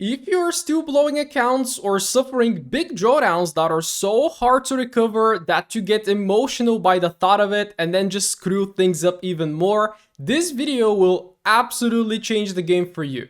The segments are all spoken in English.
If you're still blowing accounts or suffering big drawdowns that are so hard to recover that you get emotional by the thought of it and then just screw things up even more, this video will absolutely change the game for you.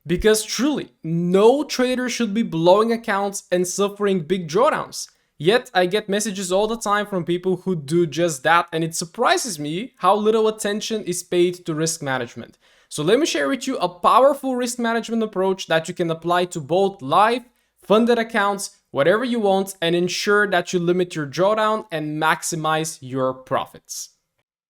Because truly, no trader should be blowing accounts and suffering big drawdowns. Yet, I get messages all the time from people who do just that, and it surprises me how little attention is paid to risk management. So let me share with you a powerful risk management approach that you can apply to both live, funded accounts, whatever you want, and ensure that you limit your drawdown and maximize your profits.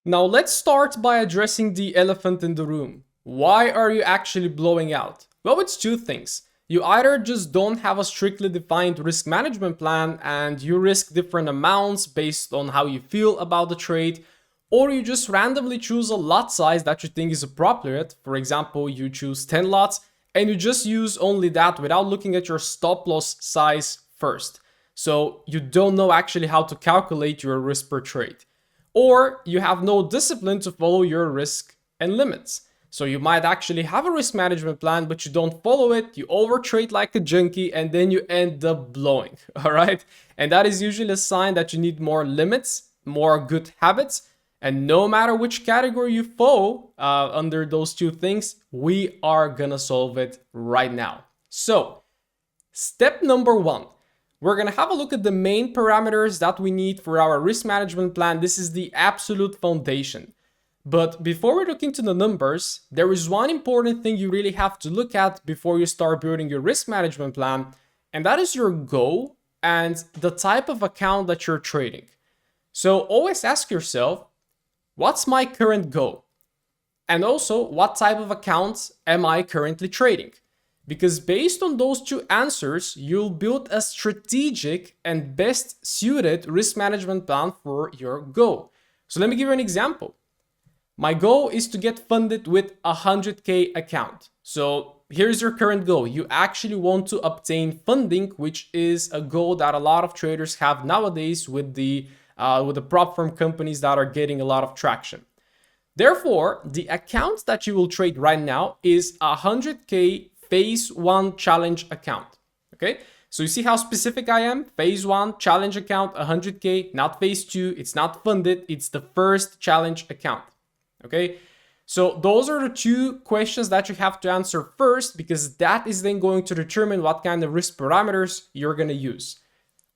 Now let's start by addressing the elephant in the room. Why are you actually blowing out? Well, it's two things. You either just don't have a strictly defined risk management plan and you risk different amounts based on how you feel about the trade, or you just randomly choose a lot size that you think is appropriate. For example, you choose 10 lots and you just use only that without looking at your stop loss size first. So you don't know actually how to calculate your risk per trade. Or you have no discipline to follow your risk and limits. So you might actually have a risk management plan, but you don't follow it, you overtrade like a junkie, and then you end up blowing, all right? And that is usually a sign that you need more limits, more good habits, and no matter which category you fall under those two things, we are gonna solve it right now. So, step number one, we're gonna have a look at the main parameters that we need for our risk management plan. This is the absolute foundation. But before we look into the numbers, there is one important thing you really have to look at before you start building your risk management plan, and that is your goal and the type of account that you're trading. So always ask yourself, what's my current goal? And also, what type of accounts am I currently trading? Because based on those two answers, you'll build a strategic and best suited risk management plan for your goal. So let me give you an example. My goal is to get funded with a 100K account. So here's your current goal. You actually want to obtain funding, which is a goal that a lot of traders have nowadays with the prop firm companies that are getting a lot of traction. Therefore, the account that you will trade right now is a 100K phase 1 challenge account. Okay, so you see how specific I am? Phase 1 challenge account, 100K, not phase 2. It's not funded. It's the first challenge account. Okay, so those are the two questions that you have to answer first, because that is then going to determine what kind of risk parameters you're going to use.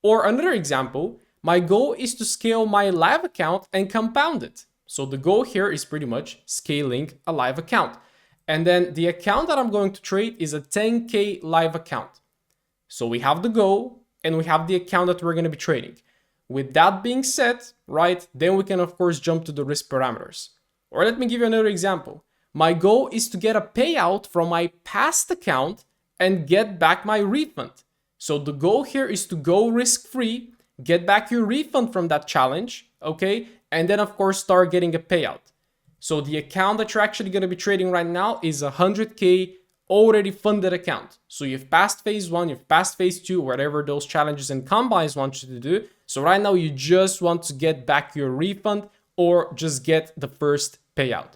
Or another example, my goal is to scale my live account and compound it. So the goal here is pretty much scaling a live account. And then the account that I'm going to trade is a 10K live account. So we have the goal and we have the account that we're going to be trading. With that being said, right, then we can of course jump to the risk parameters. Or let me give you another example. My goal is to get a payout from my past account and get back my refund. So the goal here is to go risk-free, get back your refund from that challenge, okay? And then of course start getting a payout. So the account that you're actually going to be trading right now is a 100K already funded account. So you've passed phase 1, you've passed phase 2, whatever those challenges and combines want you to do. So right now you just want to get back your refund or just get the first payout.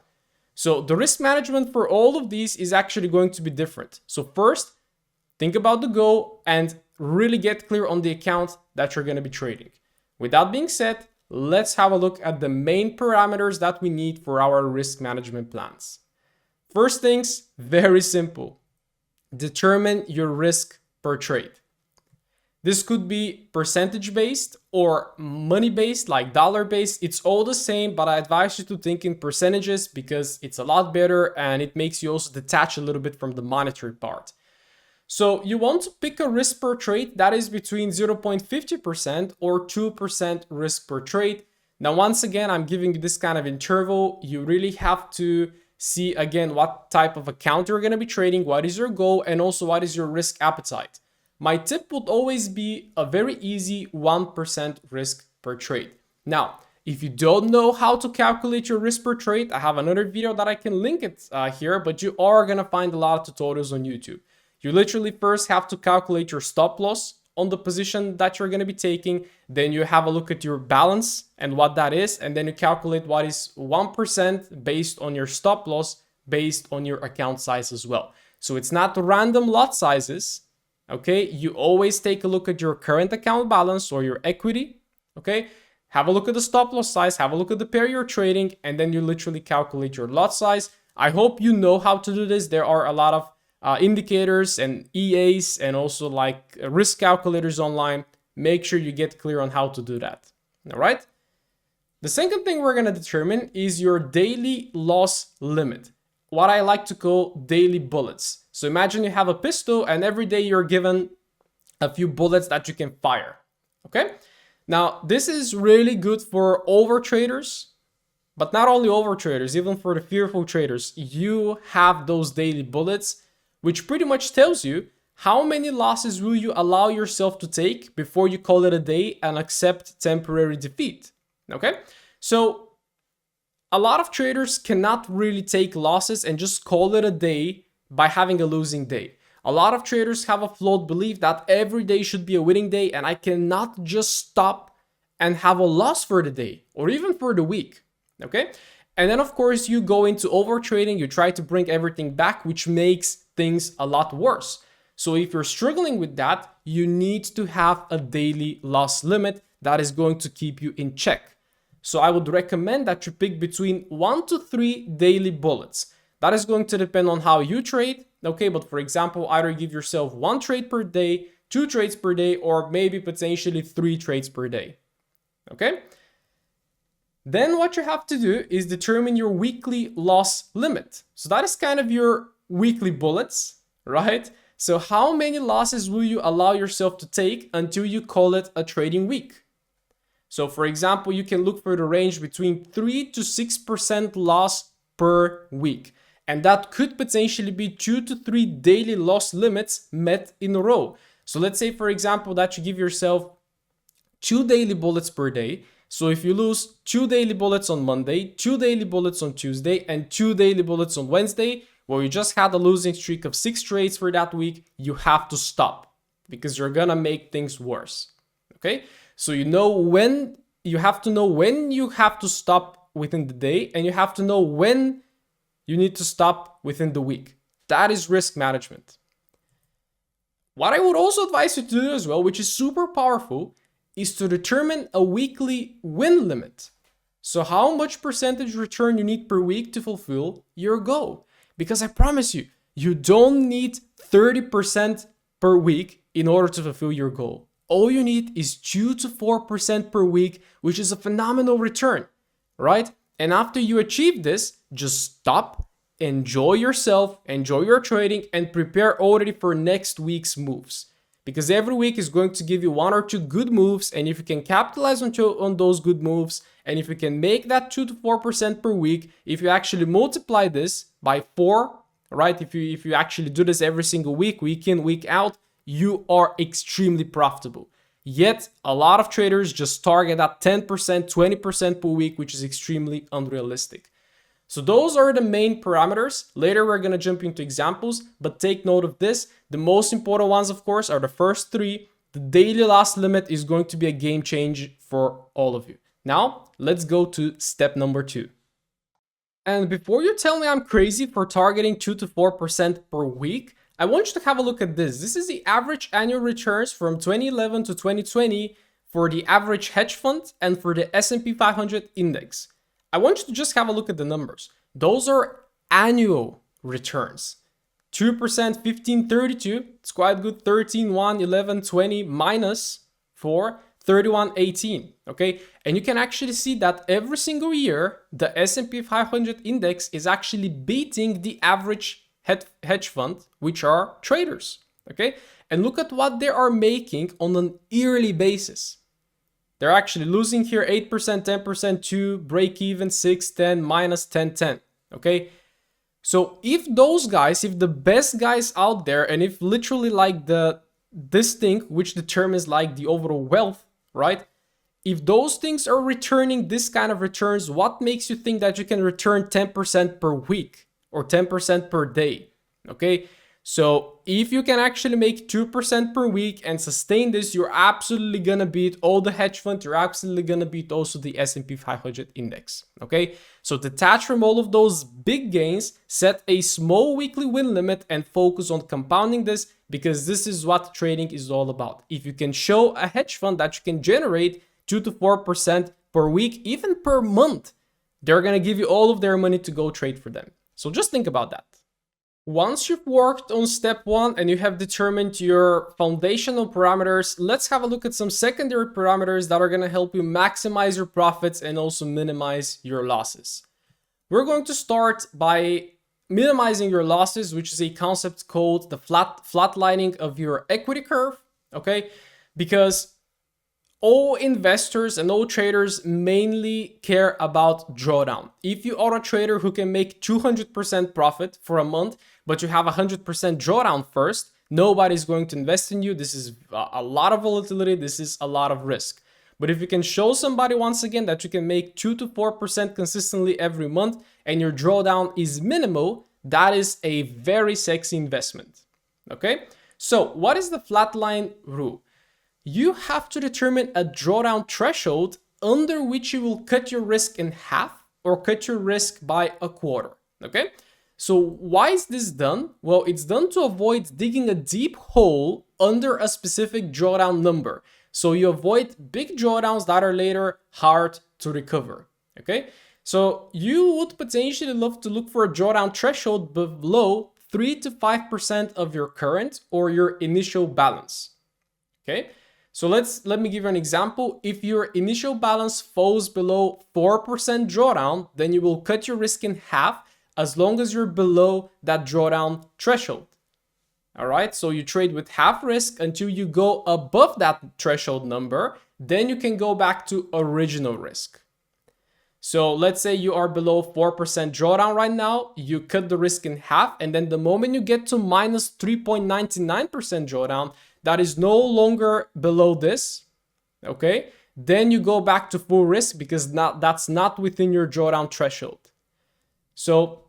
So the risk management for all of these is actually going to be different. So first, think about the goal and really get clear on the account that you're going to be trading. With that being said, let's have a look at the main parameters that we need for our risk management plans. First things, very simple. Determine your risk per trade. This could be percentage based or money based, like dollar based. It's all the same, but I advise you to think in percentages because it's a lot better and it makes you also detach a little bit from the monetary part. So you want to pick a risk per trade that is between 0.50% or 2% risk per trade. Now, once again, I'm giving you this kind of interval. You really have to see again what type of account you're going to be trading, what is your goal, and also what is your risk appetite. My tip would always be a very easy 1% risk per trade. Now, if you don't know how to calculate your risk per trade, I have another video that I can link it here, but you are going to find a lot of tutorials on YouTube. You literally first have to calculate your stop loss on the position that you're going to be taking. Then you have a look at your balance and what that is. And then you calculate what is 1% based on your stop loss based on your account size as well. So it's not random lot sizes. Okay, you always take a look at your current account balance or your equity. Okay, have a look at the stop loss size, have a look at the pair you're trading, and then you literally calculate your lot size. I hope you know how to do this. There are a lot of indicators and EAs and also like risk calculators online. Make sure you get clear on how to do that. All right. The second thing we're going to determine is your daily loss limit, what I like to call daily bullets. So imagine you have a pistol and every day you're given a few bullets that you can fire. Okay. Now, this is really good for over traders, but not only over traders, even for the fearful traders. You have those daily bullets, which pretty much tells you how many losses will you allow yourself to take before you call it a day and accept temporary defeat. Okay, so a lot of traders cannot really take losses and just call it a day by having a losing day. A lot of traders have a flawed belief that every day should be a winning day and I cannot just stop and have a loss for the day or even for the week. Okay, and then of course you go into over trading, you try to bring everything back, which makes things a lot worse. So if you're struggling with that, you need to have a daily loss limit that is going to keep you in check. So I would recommend that you pick between 1 to 3 daily bullets. That is going to depend on how you trade. Okay, but for example, either give yourself 1 trade per day, 2 trades per day, or maybe potentially 3 trades per day. Okay. Then what you have to do is determine your weekly loss limit. So that is kind of your weekly bullets, right? So how many losses will you allow yourself to take until you call it a trading week? So for example, you can look for the range between 3 to 6% loss per week. And that could potentially be 2 to 3 daily loss limits met in a row. So let's say, for example, that you give yourself 2 daily bullets per day. So if you lose 2 daily bullets on Monday, 2 daily bullets on Tuesday, and 2 daily bullets on Wednesday, well, you just had a losing streak of 6 trades for that week, you have to stop because you're gonna make things worse. Okay? So you know when you have to know when you have to stop within the day, and you have to know when you need to stop within the week. That is risk management. What I would also advise you to do as well, which is super powerful, is to determine a weekly win limit. So how much percentage return you need per week to fulfill your goal. Because I promise you, you don't need 30% per week in order to fulfill your goal. All you need is 2 to 4% per week, which is a phenomenal return, right? And after you achieve this, just stop, enjoy yourself, enjoy your trading, and prepare already for next week's moves. Because every week is going to give you 1 or 2 good moves, and if you can capitalize on those good moves, and if you can make that 2 to 4% per week, if you actually multiply this by 4, right? If you actually do this every single week, week in, week out, you are extremely profitable. Yet a lot of traders just target at 10%, 20% per week, which is extremely unrealistic. So those are the main parameters. Later we're going to jump into examples, but take note of this. The most important ones, of course, are the first 3. The daily loss limit is going to be a game changer for all of you. Now, let's go to step number 2. And before you tell me I'm crazy for targeting 2 to 4% per week, I want you to have a look at this. This is the average annual returns from 2011 to 2020 for the average hedge fund and for the S&P 500 index. I want you to just have a look at the numbers. Those are annual returns. 2%, 15, 32. It's quite good. 13, 1, 11, 20, minus 4, 31, 18. Okay. And you can actually see that every single year, the S&P 500 index is actually beating the average hedge fund, which are traders. Okay. And look at what they are making on an yearly basis. They're actually losing here 8%, 10%, 2, break even, 6, 10, minus 10, 10. Okay. So if those guys, if the best guys out there, and if literally like this thing, which determines like the overall wealth, right? If those things are returning this kind of returns, what makes you think that you can return 10% per week or 10% per day? Okay. So if you can actually make 2% per week and sustain this, you're absolutely gonna beat all the hedge funds. You're absolutely gonna beat also the S&P 500 index, okay? So detach from all of those big gains, set a small weekly win limit and focus on compounding this, because this is what trading is all about. If you can show a hedge fund that you can generate 2 to 4% per week, even per month, they're gonna give you all of their money to go trade for them. So just think about that. Once you've worked on step 1 and you have determined your foundational parameters, let's have a look at some secondary parameters that are going to help you maximize your profits and also minimize your losses. We're going to start by minimizing your losses, which is a concept called the flatlining of your equity curve, okay? Because all investors and all traders mainly care about drawdown. If you are a trader who can make 200% profit for a month, but you have 100% drawdown first, nobody's going to invest in you. This is a lot of volatility. This is a lot of risk. But if you can show somebody once again that you can make 2 to 4% consistently every month and your drawdown is minimal, that is a very sexy investment. Okay? So what is the flatline rule? You have to determine a drawdown threshold under which you will cut your risk in half or cut your risk by a quarter, okay? So why is this done? Well, it's done to avoid digging a deep hole under a specific drawdown number. So you avoid big drawdowns that are later hard to recover, okay? So you would potentially love to look for a drawdown threshold below 3 to 5% of your current or your initial balance, okay? So let me give you an example. If your initial balance falls below 4% drawdown, then you will cut your risk in half as long as you're below that drawdown threshold. All right, so you trade with half risk until you go above that threshold number, then you can go back to original risk. So let's say you are below 4% drawdown right now, you cut the risk in half, and then the moment you get to minus 3.99% drawdown, that is no longer below this, okay? Then you go back to full risk because that's not within your drawdown threshold. So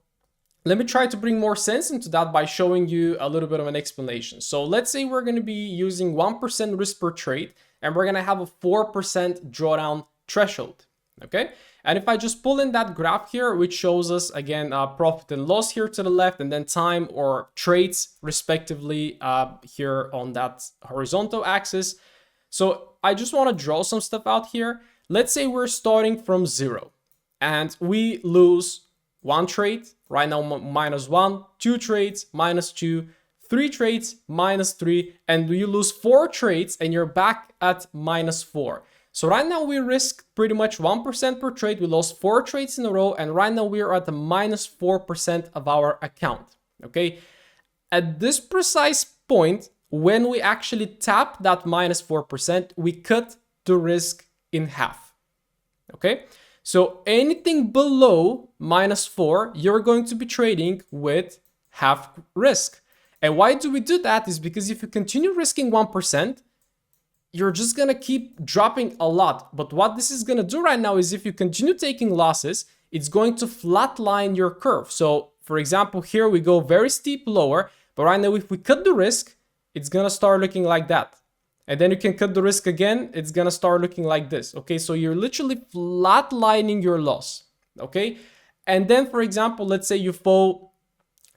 let me try to bring more sense into that by showing you a little bit of an explanation. So let's say we're going to be using 1% risk per trade and we're going to have a 4% drawdown threshold, okay? And if I just pull in that graph here, which shows us again profit and loss here to the left, and then time or trades respectively here on that horizontal axis. So I just want to draw some stuff out here. Let's say we're starting from 0 and we lose 1 trade, right now -1, 2 trades, -2, 3 trades, -3, and you lose 4 trades and you're back at -4. So right now we risk pretty much 1% per trade. We lost 4 trades in a row, and right now we are at the -4% of our account, okay? At this precise point, when we actually tap that -4%, we cut the risk in half, okay? So anything below -4, you're going to be trading with half risk. And why do we do that is because if you continue risking 1%, you're just gonna keep dropping a lot. But what this is gonna do right now is if you continue taking losses, it's going to flatline your curve. So for example, here we go very steep lower, but right now if we cut the risk, it's gonna start looking like that. And then you can cut the risk again, it's gonna start looking like this, okay? So you're literally flatlining your loss, okay? And then for example, let's say you fall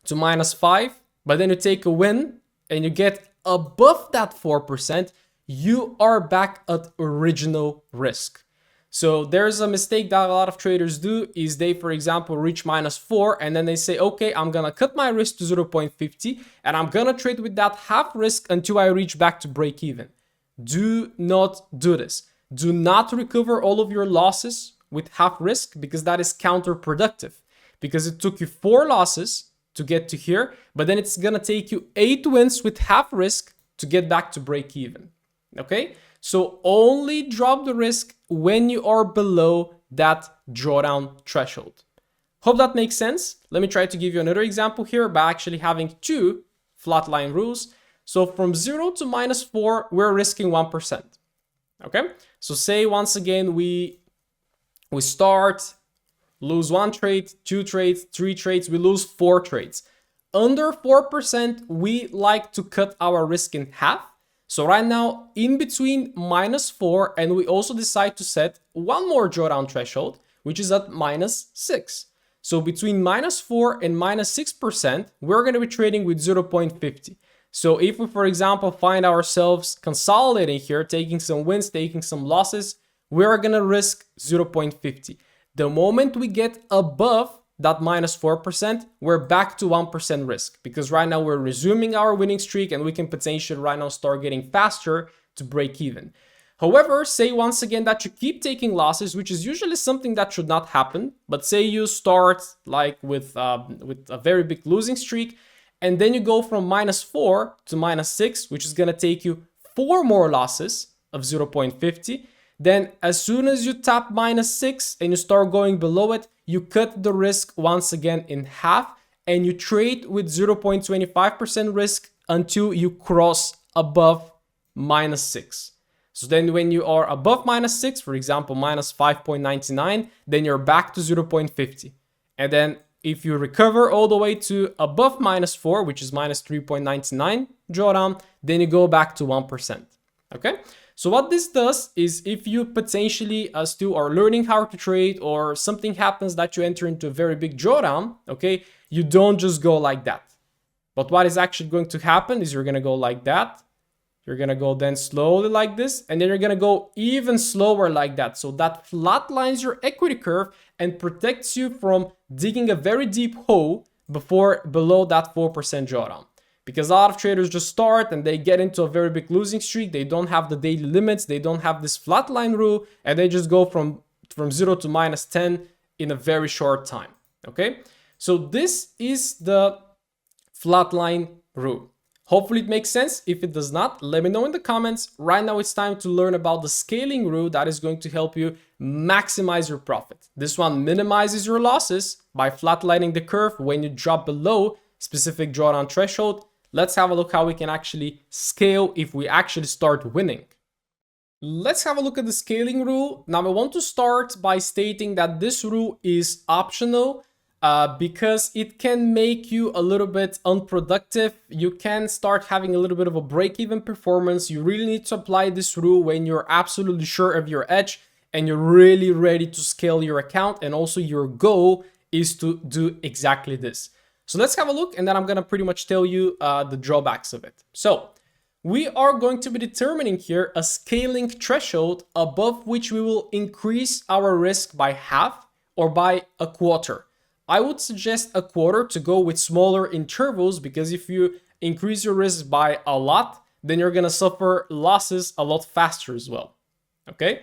to -5, but then you take a win and you get above that 4%, you are back at original risk. So there's a mistake that a lot of traders do is they, for example, reach -4 and then they say, okay, I'm gonna cut my risk to 0.50 and I'm gonna trade with that half risk until I reach back to break even. Do not do this. Do not recover all of your losses with half risk because that is counterproductive, because it took you 4 losses to get to here, but then it's gonna take you 8 wins with half risk to get back to break even. Okay, so only drop the risk when you are below that drawdown threshold. Hope that makes sense. Let me try to give you another example here by actually having 2 flatline rules. So from 0 to -4, we're risking 1%. Okay, so say once again we start, lose 1 trade, 2 trades, 3 trades, we lose 4 trades. under 4%, we like to cut our risk in half. So right now, in between -4, and we also decide to set one more drawdown threshold, which is at -6. So between -4 and -6%, we're going to be trading with 0.50. So if we, for example, find ourselves consolidating here, taking some wins, taking some losses, we're going to risk 0.50. The moment we get above that -4%, we're back to 1% risk, because right now we're resuming our winning streak and we can potentially right now start getting faster to break even. However, say once again that you keep taking losses, which is usually something that should not happen, but say you start like with a very big losing streak, and then you go from -4 to -6, which is going to take you 4 more losses of 0.50. Then as soon as you tap -6 and you start going below it, you cut the risk once again in half and you trade with 0.25% risk until you cross above -6. So then when you are above -6, for example, -5.99, then you're back to 0.50. And then if you recover all the way to above -4, which is -3.99 drawdown, then you go back to 1%. Okay? So what this does is if you potentially still are learning how to trade, or something happens that you enter into a very big drawdown, okay, you don't just go like that. But what is actually going to happen is you're going to go like that. You're going to go then slowly like this, and then you're going to go even slower like that. So that flatlines your equity curve and protects you from digging a very deep hole below that 4% drawdown. Because a lot of traders just start and they get into a very big losing streak. They don't have the daily limits. They don't have this flatline rule, and they just go from 0 to -10 in a very short time. Okay, so this is the flatline rule. Hopefully it makes sense. If it does not, let me know in the comments. Right now it's time to learn about the scaling rule that is going to help you maximize your profit. This one minimizes your losses by flatlining the curve when you drop below specific drawdown threshold. Let's have a look how we can actually scale if we actually start winning. Let's have a look at the scaling rule. Now I want to start by stating that this rule is optional because it can make you a little bit unproductive. You can start having a little bit of a break-even performance. You really need to apply this rule when you're absolutely sure of your edge and you're really ready to scale your account, and also your goal is to do exactly this. So let's have a look, and then I'm going to pretty much tell you the drawbacks of it. So we are going to be determining here a scaling threshold above which we will increase our risk by half or by a quarter. I would suggest a quarter to go with smaller intervals, because if you increase your risk by a lot, then you're going to suffer losses a lot faster as well. Okay?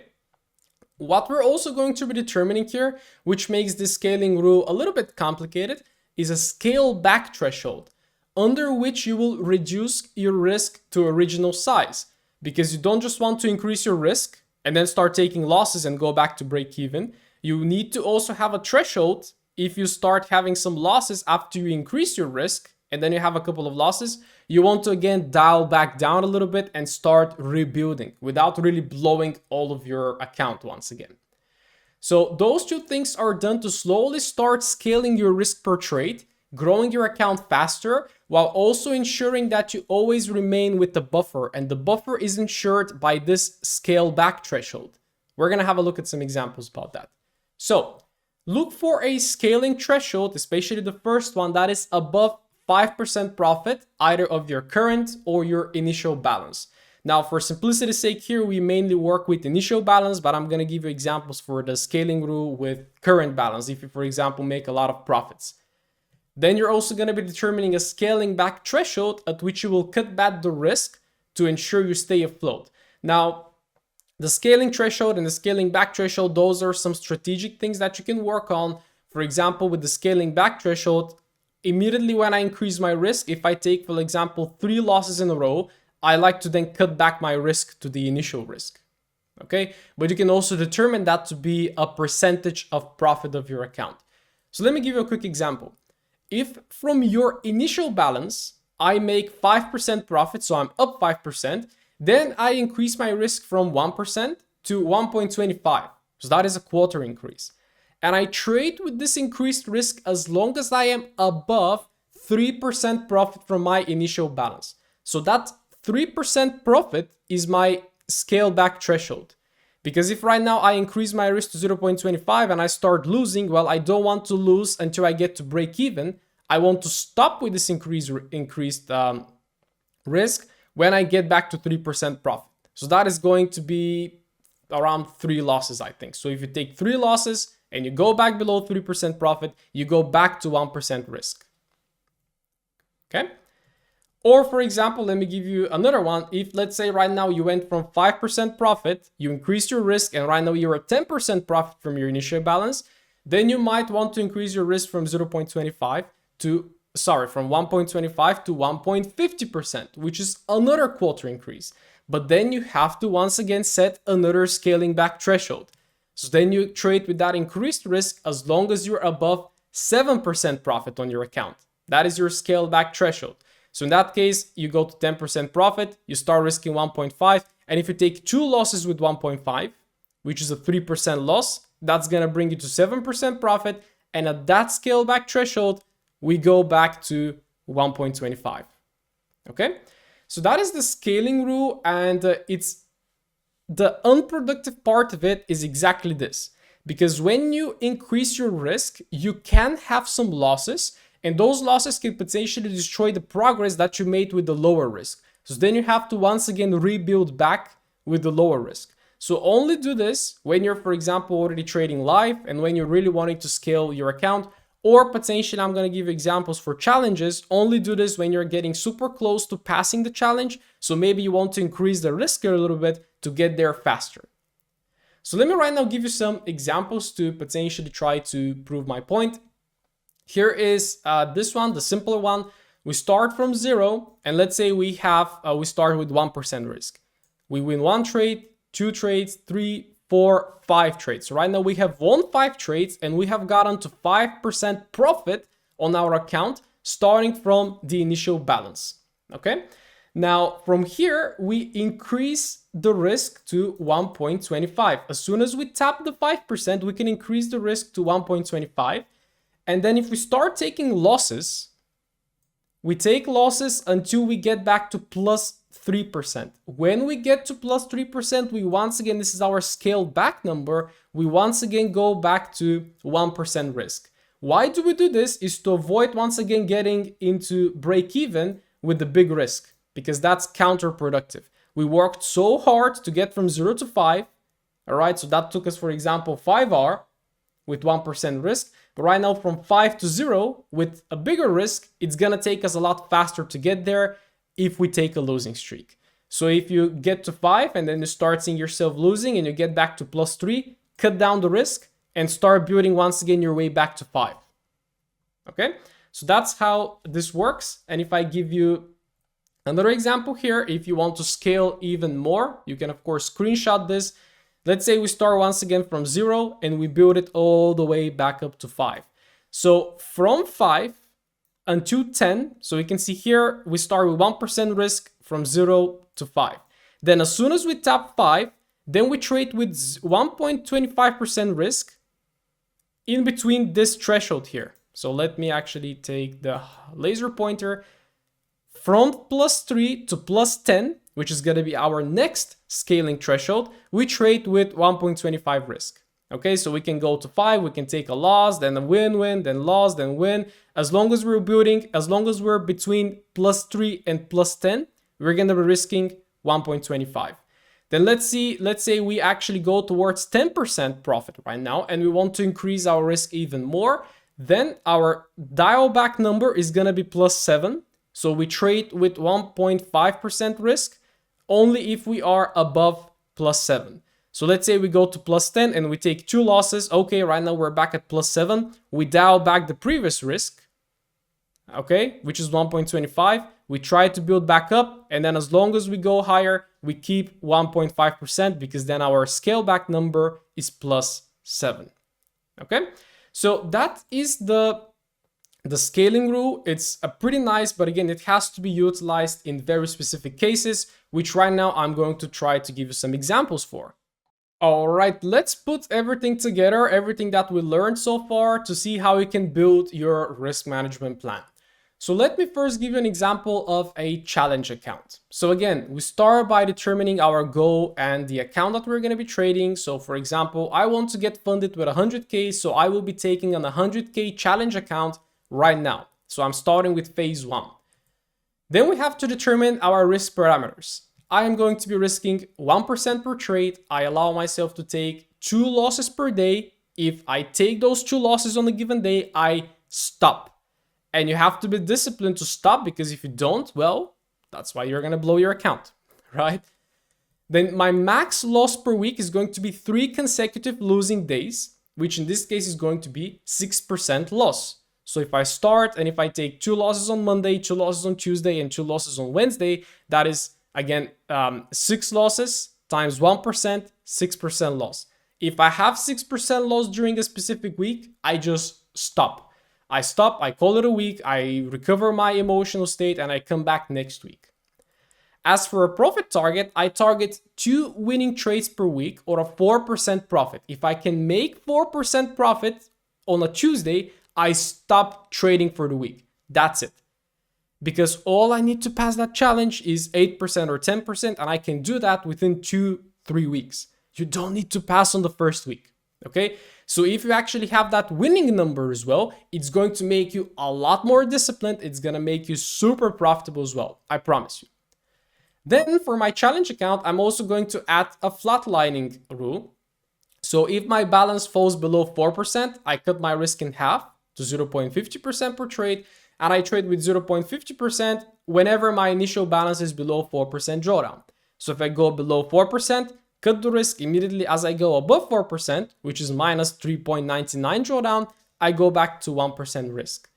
What we're also going to be determining here, which makes this scaling rule a little bit complicated, is a scale back threshold under which you will reduce your risk to original size, because you don't just want to increase your risk and then start taking losses and go back to break even. You need to also have a threshold. If you start having some losses after you increase your risk and then you have a couple of losses, you want to again dial back down a little bit and start rebuilding without really blowing all of your account once again. So those two things are done to slowly start scaling your risk per trade, growing your account faster, while also ensuring that you always remain with the buffer. And the buffer is ensured by this scale back threshold. We're going to have a look at some examples about that. So look for a scaling threshold, especially the first one, that is above 5% profit, either of your current or your initial balance. Now, for simplicity's sake here, we mainly work with initial balance, but I'm going to give you examples for the scaling rule with current balance, if you, for example, make a lot of profits. Then you're also going to be determining a scaling back threshold at which you will cut back the risk to ensure you stay afloat. Now, the scaling threshold and the scaling back threshold, those are some strategic things that you can work on. For example, with the scaling back threshold, immediately when I increase my risk, if I take, for example, 3 losses in a row, I like to then cut back my risk to the initial risk. Okay, but you can also determine that to be a percentage of profit of your account. So let me give you a quick example. If from your initial balance, I make 5% profit, so I'm up 5%, then I increase my risk from 1% to 1.25. So that is a quarter increase. And I trade with this increased risk as long as I am above 3% profit from my initial balance. So that 3% profit is my scale back threshold. Because if right now I increase my risk to 0.25 and I start losing, well, I don't want to lose until I get to break even. I want to stop with this increased risk when I get back to 3% profit. So that is going to be around 3 losses, I think. So if you take 3 losses and you go back below 3% profit, you go back to 1% risk. Okay? Or for example, let me give you another one. If let's say right now you went from 5% profit, you increased your risk, and right now you're at 10% profit from your initial balance, then you might want to increase your risk from 0.25 to, from 1.25 to 1.50%, which is another quarter increase. But then you have to once again set another scaling back threshold. So then you trade with that increased risk as long as you're above 7% profit on your account. That is your scale back threshold. So in that case, you go to 10% profit, you start risking 1.5. And if you take 2 losses with 1.5, which is a 3% loss, that's going to bring you to 7% profit. And at that scale back threshold, we go back to 1.25. Okay? So that is the scaling rule. And it's the unproductive part of it is exactly this. Because when you increase your risk, you can have some losses. And those losses can potentially destroy the progress that you made with the lower risk. So then you have to once again rebuild back with the lower risk. So only do this when you're, for example, already trading live and when you're really wanting to scale your account. Or potentially, I'm going to give examples for challenges. Only do this when you're getting super close to passing the challenge. So maybe you want to increase the risk a little bit to get there faster. So let me right now give you some examples to potentially try to prove my point. Here is this one, the simpler one. We start from 0, and let's say we start with 1% risk. We win 1 trade, 2 trades, 3, 4, 5 trades. So right now we have won 5 trades, and we have gotten to 5% profit on our account, starting from the initial balance. Okay. Now from here, we increase the risk to 1.25. As soon as we tap the 5%, we can increase the risk to 1.25. And then if we start taking losses, we take losses until we get back to plus 3%. When we get to plus 3%, we once again, this is our scaled back number, we once again go back to 1% risk. Why do we do this? Is to avoid once again getting into break even with the big risk, because that's counterproductive. We worked so hard to get from 0 to 5. All right, so that took us, for example, 5 hours with 1% risk. But right now from 5 to 0 with a bigger risk, it's going to take us a lot faster to get there if we take a losing streak. So if you get to 5 and then you start seeing yourself losing and you get back to plus 3, cut down the risk and start building once again your way back to 5. Okay, so that's how this works. And if I give you another example here, if you want to scale even more, you can of course screenshot this. Let's say we start once again from 0 and we build it all the way back up to 5. So from 5 until 10, so you can see here, we start with 1% risk from 0 to 5. Then as soon as we tap 5, then we trade with 1.25% risk in between this threshold here. So let me actually take the laser pointer from plus 3 to plus 10, which is going to be our next scaling threshold. We trade with 1.25 risk. Okay, so we can go to 5, we can take a loss, then a win, then loss, then win. As long as we're building, as long as we're between plus 3 and plus 10, we're going to be risking 1.25. Then let's say we actually go towards 10% profit right now and we want to increase our risk even more. Then our dial back number is going to be plus 7. So we trade with 1.5% risk only if we are above plus 7. So let's say we go to plus 10 and we take 2 losses. Okay, right now we're back at plus 7. We dial back the previous risk, okay, which is 1.25. We try to build back up, and then as long as we go higher, we keep 1.5% because then our scale back number is plus 7. Okay, so that is the scaling rule. It's a pretty nice, but again, it has to be utilized in very specific cases, which right now I'm going to try to give you some examples for. All right, let's put everything together, everything that we learned so far, to see how you can build your risk management plan. So let me first give you an example of a challenge account. So again, we start by determining our goal and the account that we're going to be trading. So for example, I want to get funded with 100K, so I will be taking an 100K challenge account right now. So I'm starting with phase 1. Then we have to determine our risk parameters. I am going to be risking 1% per trade. I allow myself to take 2 losses per day. If I take those 2 losses on a given day, I stop. And you have to be disciplined to stop, because if you don't, well, that's why you're going to blow your account, right? Then my max loss per week is going to be 3 consecutive losing days, which in this case is going to be 6% loss. So if I start and if I take 2 losses on Monday, 2 losses on Tuesday, and 2 losses on Wednesday, that is, again, 6 losses times 1%, 6% loss. If I have 6% loss during a specific week, I just stop. I stop, I call it a week, I recover my emotional state, and I come back next week. As for a profit target, I target 2 winning trades per week or a 4% profit. If I can make 4% profit on a Tuesday, I stop trading for the week. That's it. Because all I need to pass that challenge is 8% or 10%, and I can do that within 2-3 weeks. You don't need to pass on the first week, okay? So if you actually have that winning number as well, it's going to make you a lot more disciplined. It's going to make you super profitable as well. I promise you. Then for my challenge account, I'm also going to add a flatlining rule. So if my balance falls below 4%, I cut my risk in half to 0.50% per trade. And I trade with 0.50% whenever my initial balance is below 4% drawdown. So if I go below 4%, cut the risk immediately. As I go above 4%, which is minus 3.99 drawdown, I go back to 1% risk.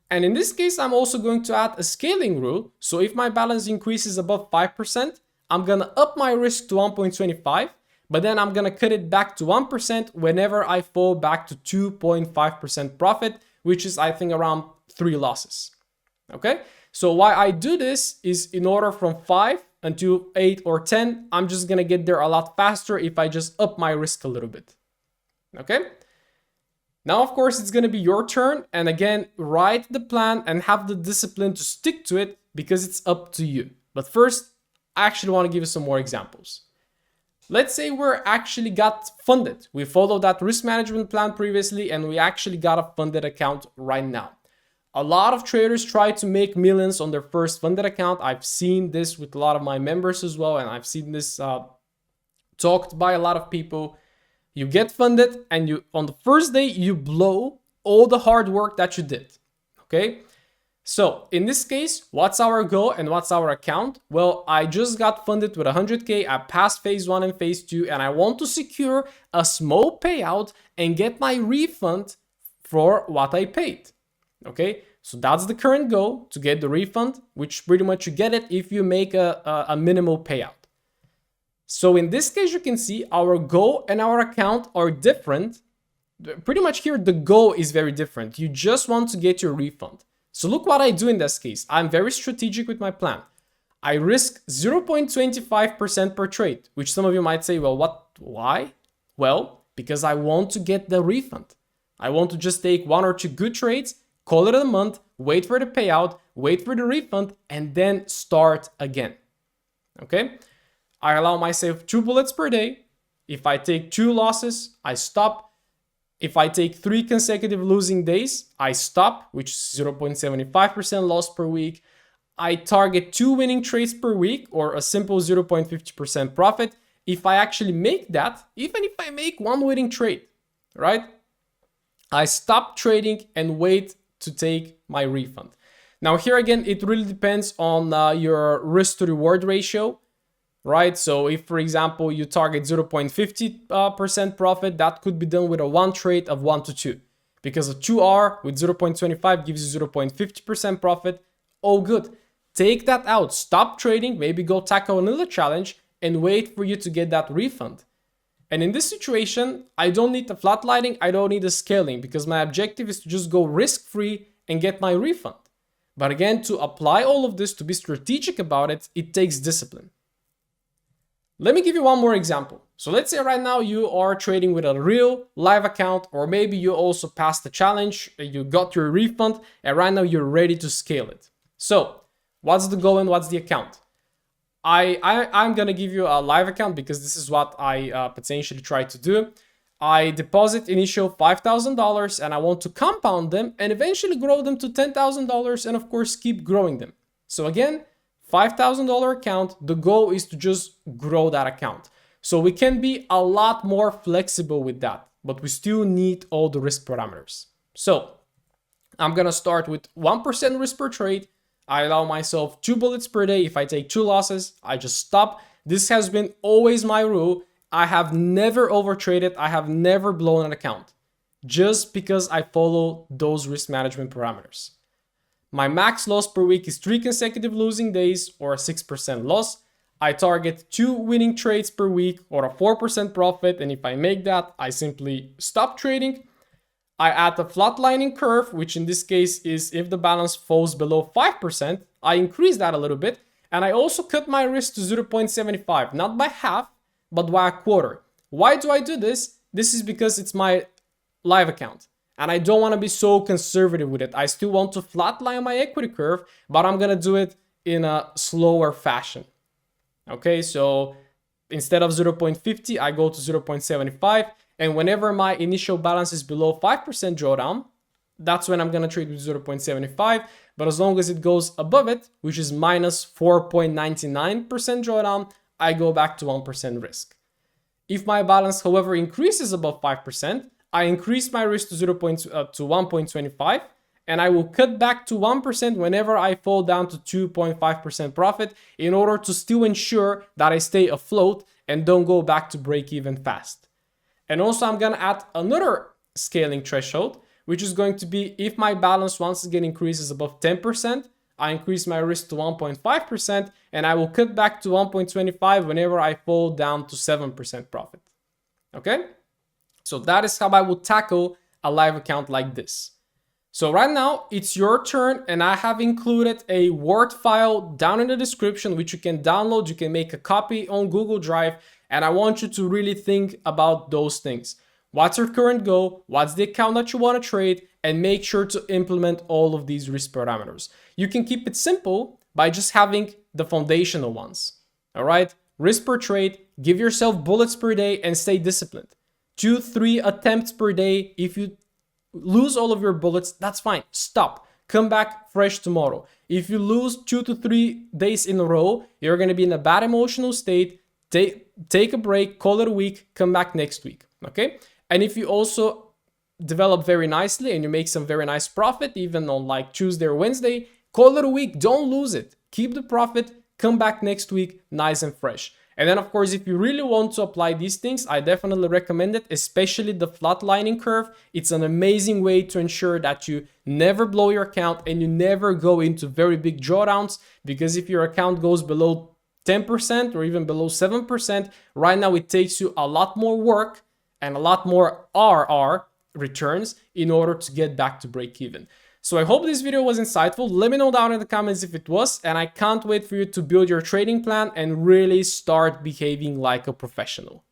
And in this case, I'm also going to add a scaling rule. So if my balance increases above 5%, I'm going to up my risk to 1.25, but then I'm going to cut it back to 1% whenever I fall back to 2.5% profit, which is, I think, around 3 losses. Okay? So why I do this is in order from 5 until 8 or 10, I'm just going to get there a lot faster if I just up my risk a little bit. Okay? Now, of course, it's going to be your turn. And again, write the plan and have the discipline to stick to it, because it's up to you. But first, I actually want to give you some more examples. Let's say we're actually got funded. We followed that risk management plan previously, and we actually got a funded account right now. A lot of traders try to make millions on their first funded account. I've seen this with a lot of my members as well, and I've seen this talked by a lot of people. You get funded, and you on the first day, you blow all the hard work that you did, okay? So in this case, what's our goal and what's our account? Well, I just got funded with 100K. I passed phase 1 and phase 2, and I want to secure a small payout and get my refund for what I paid. Okay, so that's the current goal, to get the refund, which pretty much you get it if you make a minimal payout. So in this case, you can see our goal and our account are different. Pretty much here, the goal is very different. You just want to get your refund. So look what I do in this case. I'm very strategic with my plan. I risk 0.25% per trade, which some of you might say, well, why? Well, because I want to get the refund. I want to just take 1 or 2 good trades, call it a month, wait for the payout, wait for the refund, and then start again. Okay? I allow myself 2 bullets per day. If I take 2 losses, I stop. If I take 3 consecutive losing days, I stop, which is 0.75% loss per week. I target 2 winning trades per week, or a simple 0.50% profit. If I actually make that, even if I make 1 winning trade, right? I stop trading and wait to take my refund. Now here again, it really depends on your risk to reward ratio, right? So if, for example, you target 0.50% profit, that could be done with a 1 trade of 1 to 2, because a 2R with 0.25 gives you 0.50% profit. Oh, good. Take that out, stop trading, maybe go tackle another challenge and wait for you to get that refund. And in this situation, I don't need the flatlining, I don't need the scaling, because my objective is to just go risk-free and get my refund. But again, to apply all of this, to be strategic about it, it takes discipline. Let me give you one more example. So let's say right now you are trading with a real live account, or maybe you also passed the challenge, you got your refund, and right now you're ready to scale it. So what's the goal and what's the account? I'm gonna give you a live account because this is what I potentially try to do. I deposit initial $5,000 and I want to compound them and eventually grow them to $10,000 and of course keep growing them. So again, $5,000 account, the goal is to just grow that account. So we can be a lot more flexible with that, but we still need all the risk parameters. So I'm gonna start with 1% risk per trade. I allow myself 2 bullets per day. If I take 2 losses, I just stop. This has been always my rule. I have never overtraded. I have never blown an account just because I follow those risk management parameters. My max loss per week is 3 consecutive losing days or a 6% loss. I target 2 winning trades per week or a 4% profit. And if I make that, I simply stop trading. I add a flatlining curve, which in this case is if the balance falls below 5%, I increase that a little bit. And I also cut my risk to 0.75, not by half, but by a quarter. Why do I do this? This is because it's my live account and I don't want to be so conservative with it. I still want to flatline my equity curve, but I'm going to do it in a slower fashion. Okay, so instead of 0.50, I go to 0.75. And whenever my initial balance is below 5% drawdown, that's when I'm going to trade with 0.75. But as long as it goes above it, which is minus 4.99% drawdown, I go back to 1% risk. If my balance, however, increases above 5%, I increase my risk to 1.25, and I will cut back to 1% whenever I fall down to 2.5% profit in order to still ensure that I stay afloat and don't go back to break even fast. And also I'm going to add another scaling threshold, which is going to be if my balance once again increases above 10%, I increase my risk to 1.5% and I will cut back to 1.25 whenever I fall down to 7% profit. Okay? So that is how I would tackle a live account like this. So right now it's your turn and I have included a Word file down in the description which you can download. You can make a copy on Google Drive and I want you to really think about those things. What's your current goal? What's the account that you want to trade? And make sure to implement all of these risk parameters. You can keep it simple by just having the foundational ones. All right? Risk per trade, give yourself bullets per day and stay disciplined. 2-3 attempts per day. If you lose all of your bullets, that's fine. Stop. Come back fresh tomorrow. If you lose 2 to 3 days in a row, you're going to be in a bad emotional state. Take a break, call it a week, come back next week. Okay? And if you also develop very nicely and you make some very nice profit, even on like Tuesday or Wednesday, call it a week. Don't lose it. Keep the profit. Come back next week, nice and fresh. And then, of course, if you really want to apply these things, I definitely recommend it, especially the flatlining curve. It's an amazing way to ensure that you never blow your account and you never go into very big drawdowns, because if your account goes below 10% or even below 7%, right now it takes you a lot more work and a lot more RR returns in order to get back to break even. So I hope this video was insightful. Let me know down in the comments if it was, and I can't wait for you to build your trading plan and really start behaving like a professional.